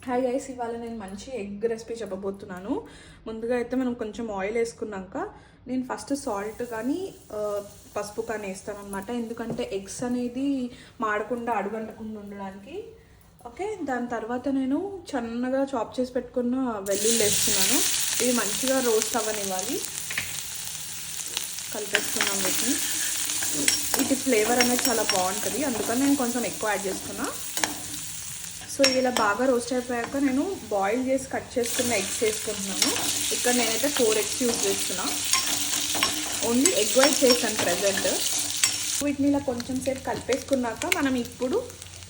Hi guys, ఇవాళ నేను మంచి ఎగ్ రెసిపీ చెప్పబోతున్నాను. ముందుగా అయితే మనం కొంచెం ఆయిల్ వేసుకున్నాక నేను ఫస్ట్ సాల్ట్ కానీ పసుపు కానీ వేస్తాను అనమాట. ఎందుకంటే ఎగ్స్ అనేది మాడకుండా అడుగంటకుండా ఉండడానికి. ఓకే, దాని తర్వాత నేను సన్నగా చాప్ చేసి పెట్టుకున్న వెల్లుల్లి వేస్తున్నాను. ఇది మంచిగా రోస్ట్ అవ్వనివ్వాలి. కలిపేస్తున్నాం వీటిని. వీటి ఫ్లేవర్ అనేది చాలా బాగుంటుంది, అందుకని నేను కొంచెం ఎక్కువ యాడ్ చేస్తున్నా. సో ఇలా బాగా రోస్ట్ అయిపోయాక నేను బాయిల్ చేసి కట్ చేసుకున్న ఎగ్స్ వేసుకుంటున్నాను. ఇక్కడ నేనైతే 4 ఎగ్స్ యూజ్ చేస్తున్నా. ఓన్లీ ఎగ్ వైట్ చేస్తాను ప్రజెంట్. వీటిని ఇలా కొంచెం సేపు కలిపేసుకున్నాక మనం ఇప్పుడు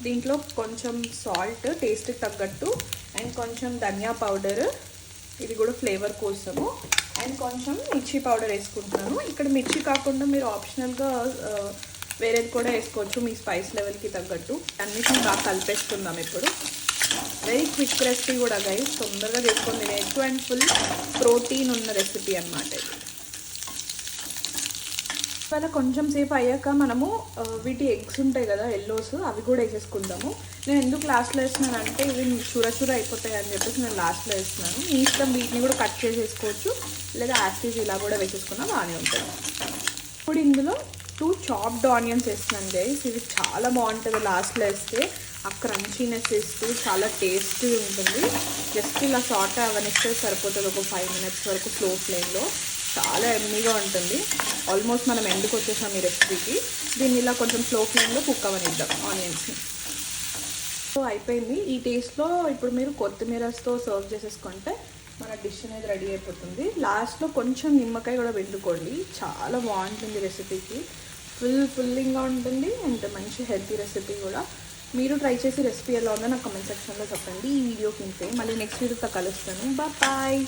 దీంట్లో కొంచెం సాల్ట్ టేస్ట్కి తగ్గట్టు అండ్ కొంచెం ధనియా పౌడర్, ఇది కూడా ఫ్లేవర్ కోసము, అండ్ కొంచెం మిర్చి పౌడర్ వేసుకుంటున్నాను. ఇక్కడ మిర్చి కాకుండా మీరు ఆప్షనల్గా వేరేది కూడా వేసుకోవచ్చు మీ స్పైస్ లెవెల్కి తగ్గట్టు. అన్నిటిని బాగా కలిపేసుకుందాం. ఇప్పుడు వెరీ క్విక్ రెసిపీ కూడా గైస్, తొందరగా చేసుకొని తినేయచ్చు అండ్ ఫుల్ ప్రోటీన్ ఉన్న రెసిపీ అన్నమాట ఇది. ఇవాళ కొంచెం సేపు అయ్యాక మనము వీటి ఎగ్స్ ఉంటాయి కదా ఎల్లోస్, అవి కూడా వేసేసుకుందాము. నేను ఎందుకు లాస్ట్లో వేస్తున్నాను అంటే ఇవి చూర అయిపోతాయి అని చెప్పేసి నేను లాస్ట్లో వేస్తున్నాను. మీ ఇష్టం, వీటిని కూడా కట్ చేసేసుకోవచ్చు లేదా యాసిడ్ ఇలా కూడా వేసేసుకున్నా బాగానే ఉంటుంది. ఇప్పుడు ఇందులో 2 చాప్డ్ ఆనియన్స్ వేస్తున్నాను గైస్. ఇది చాలా బాగుంటుంది లాస్ట్లో వేస్తే. ఆ క్రంచీనెస్ వేస్తూ చాలా టేస్టీ ఉంటుంది. జస్ట్ ఇలా సాట్ అవనిస్తే సరిపోతుంది. ఒక 5 minutes వరకు స్లో ఫ్లేమ్లో చాలా ఎమ్మీగా ఉంటుంది. ఆల్మోస్ట్ మనం ఎండుకు వచ్చేసాం ఈ రెసిపీకి. దీన్ని ఇలా కొంచెం స్లో ఫ్లేమ్లో కుక్ అవనిద్దాం ఆనియన్స్ని. సో అయిపోయింది. ఈ టేస్ట్లో ఇప్పుడు మీరు కొత్తిమీరతో సర్వ్ చేసేసుకుంటే మన డిష్ అనేది రెడీ అయిపోతుంది. లాస్ట్లో కొంచెం నిమ్మకాయ కూడా పిండుకోండి, చాలా బాగుంటుంది రెసిపీకి. ఫుల్లింగ్గా ఉంటుంది అండ్ మంచి హెల్తీ రెసిపీ కూడా. మీరు ట్రై చేసి రెసిపీ ఎలా ఉందో నాకు కామెంట్ సెక్షన్లో చెప్పండి. ఈ వీడియోకి ఇంతే. మళ్ళీ నెక్స్ట్ వీడియోతో కలుస్తాను. బాయ్.